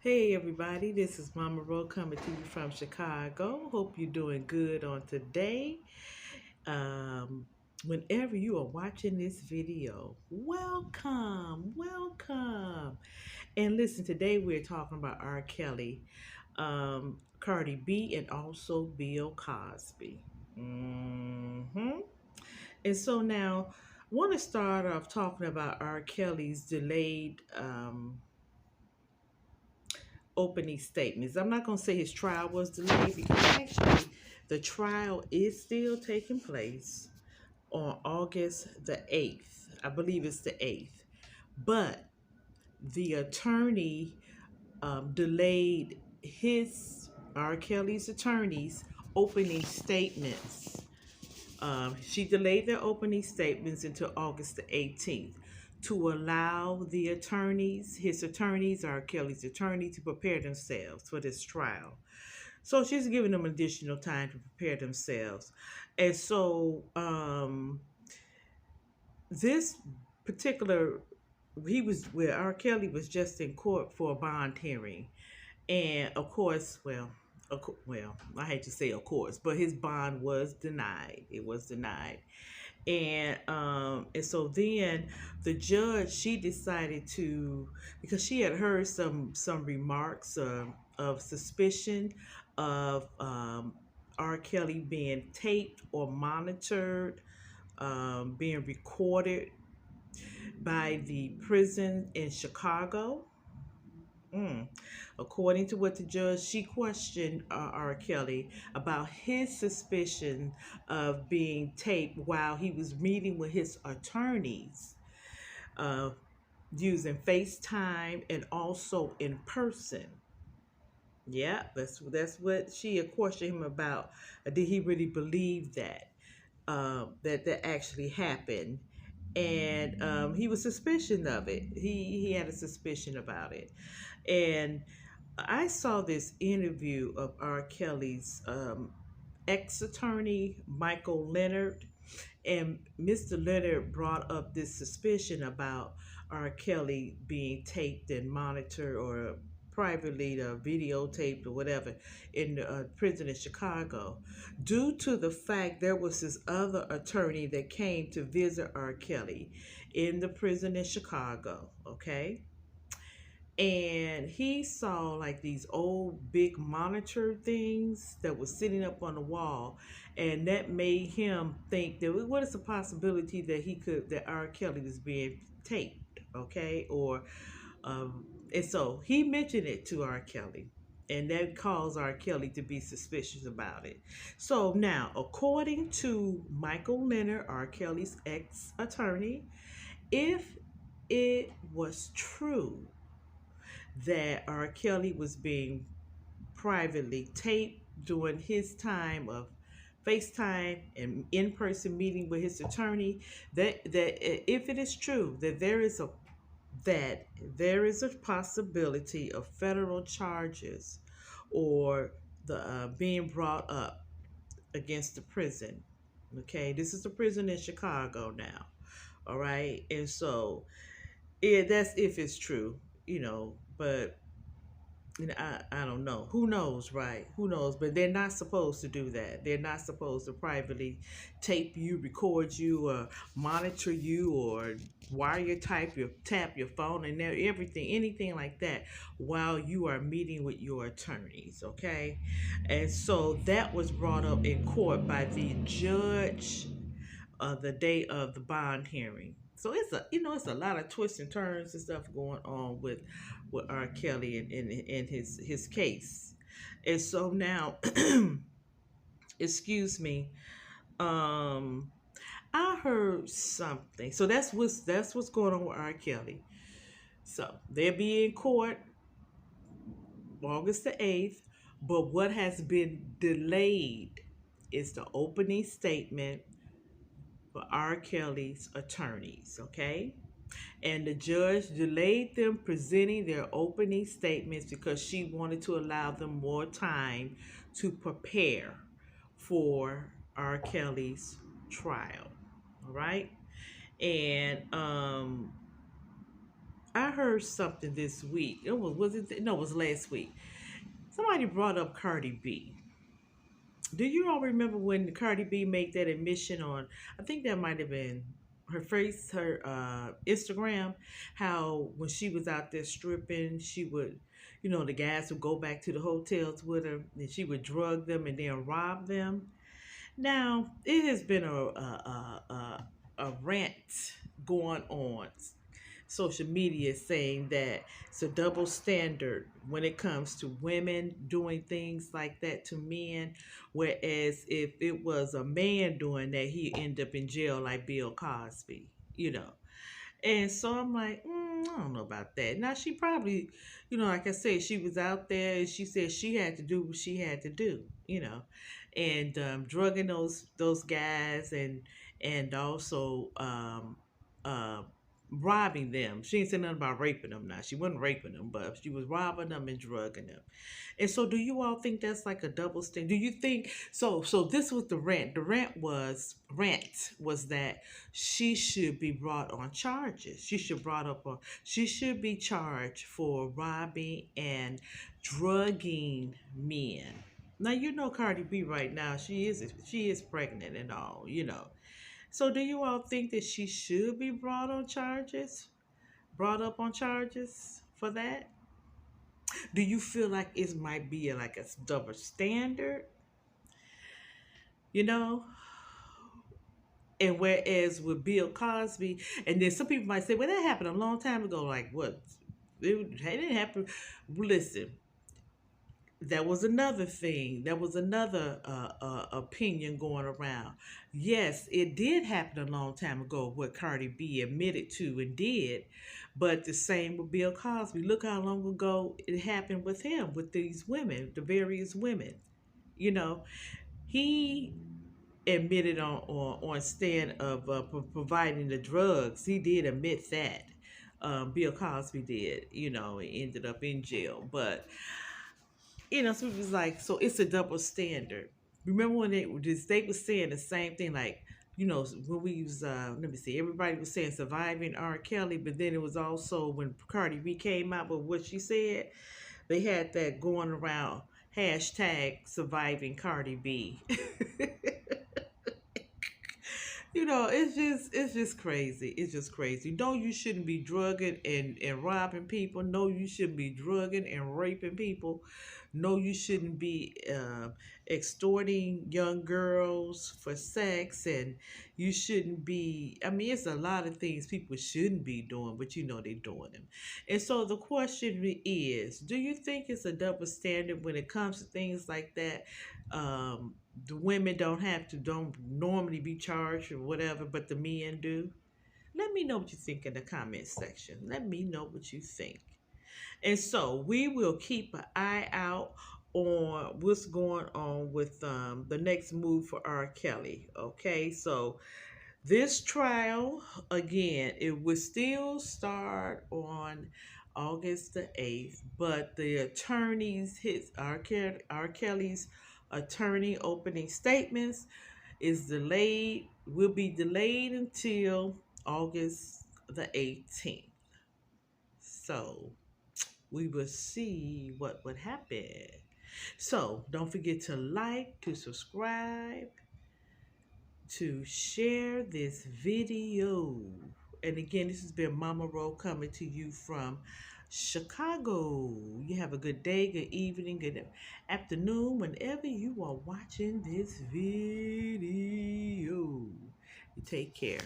Hey everybody, this is Mama Ro coming to you from Chicago. Hope you're doing good on today. Um, Whenever you are watching this video, welcome. And listen, today we're talking about R. Kelly, Cardi B, and also Bill Cosby. hmm And so now, I want to start off talking about R. Kelly's delayed opening statements. I'm not going to say his trial was delayed because actually the trial is still taking place on August the 8th. I believe it's the 8th. But the attorney delayed R. Kelly's attorney's opening statements. She delayed their opening statements until August the 18th to allow his attorneys, R. Kelly's attorney, to prepare themselves for this trial. So she's giving them additional time to prepare themselves. And so this particular, where R. Kelly was just in court for a bond hearing. And of course, I hate to say of course, but his bond was denied. It was denied. And so then the judge, she decided to, because she had heard some remarks of suspicion of R. Kelly being taped or monitored, being recorded by the prison in Chicago. Mm. According to what the judge, she questioned R. Kelly about his suspicion of being taped while he was meeting with his attorneys, uh, using FaceTime and also in person. Yeah, that's what she had questioned him about. Did he really believe that actually happened? And he was suspicious of it. He had a suspicion about it, and I saw this interview of R. Kelly's ex attorney, Michael Leonard, and Mr. Leonard brought up this suspicion about R. Kelly being taped and monitored or privately videotaped or whatever in the prison in Chicago, due to the fact there was this other attorney that came to visit R. Kelly in the prison in Chicago, okay? And he saw like these old big monitor things that was sitting up on the wall, and that made him think that what is the possibility that R. Kelly was being taped, okay? Or and so he mentioned it to R. Kelly, and that caused R. Kelly to be suspicious about it. So now, according to Michael Leonard, R. Kelly's ex attorney, if it was true that R. Kelly was being privately taped during his time of FaceTime and in-person meeting with his attorney, that if it is true that there is a possibility of federal charges or the being brought up against the prison. Okay, this is a prison in Chicago now. All right, and so that's if it's true, but I don't know. Who knows, right? Who knows? But they're not supposed to do that. They're not supposed to privately tape you, record you, or monitor you, or tap your phone and everything, anything like that, while you are meeting with your attorneys. Okay, and so that was brought up in court by the judge the day of the bond hearing. So it's a lot of twists and turns and stuff going on with R. Kelly in his case. And so now, excuse me, um, I heard something. So that's what's going on with R. Kelly. So they'll be in court August the 8th, but what has been delayed is the opening statement for R. Kelly's attorneys, okay? And the judge delayed them presenting their opening statements because she wanted to allow them more time to prepare for R. Kelly's trial. All right. And I heard something this week. Was it no, it was last week. Somebody brought up Cardi B. Do you all remember when Cardi B made that admission on? I think that might have been her Instagram. How when she was out there stripping, she would, the guys would go back to the hotels with her, and she would drug them and then rob them. Now it has been a rant going on social media saying that it's a double standard when it comes to women doing things like that to men, whereas if it was a man doing that, he'd end up in jail like Bill Cosby, you know. And so I'm like, I don't know about that. Now she probably, like I said, she was out there and she said she had to do what she had to do, and drugging those guys and also uh, robbing them. She didn't say nothing about raping them. Now she wasn't raping them, but she was robbing them and drugging them. And so, do you all think that's like a double standard? Do you think so? So this was the rant. The rant was that she should be brought on charges. She should be charged for robbing and drugging men. Now Cardi B right now. She is pregnant and all. So do you all think that she should be brought up on charges for that? Do you feel like it might be like a double standard? You know, and whereas with Bill Cosby, and then some people might say, "Well, that happened a long time ago." Like what? It didn't happen. Listen, that was another thing. That was another opinion going around. Yes, it did happen a long time ago, what Cardi B admitted to and did, but the same with Bill Cosby. Look how long ago it happened with him, with these women, the various women. You know, he admitted on stand of providing the drugs. He did admit that. Bill Cosby did. He ended up in jail, but so it was like, so it's a double standard. Remember when they was saying the same thing, like, when we was, let me see, everybody was saying surviving R. Kelly, but then it was also when Cardi B came out with what she said, they had that going around hashtag surviving Cardi B. It's just crazy. It's just crazy. No, you shouldn't be drugging and robbing people. No, you shouldn't be drugging and raping people. No, you shouldn't be extorting young girls for sex, and you shouldn't be. I mean, it's a lot of things people shouldn't be doing, but they're doing them. And so the question is, do you think it's a double standard when it comes to things like that? The women don't normally be charged or whatever, but the men do. Let me know what you think in the comment section. Let me know what you think. And so we will keep an eye out on what's going on with the next move for R. Kelly. Okay, so this trial, again, it will still start on August the 8th, but the R. Kelly's attorney opening statements will be delayed until August the 18th. So we will see what would happen. So don't forget to like, to subscribe, to share this video. And again, this has been Mama Ro coming to you from Chicago. You have a good day, good evening, good afternoon, whenever you are watching this video. You take care.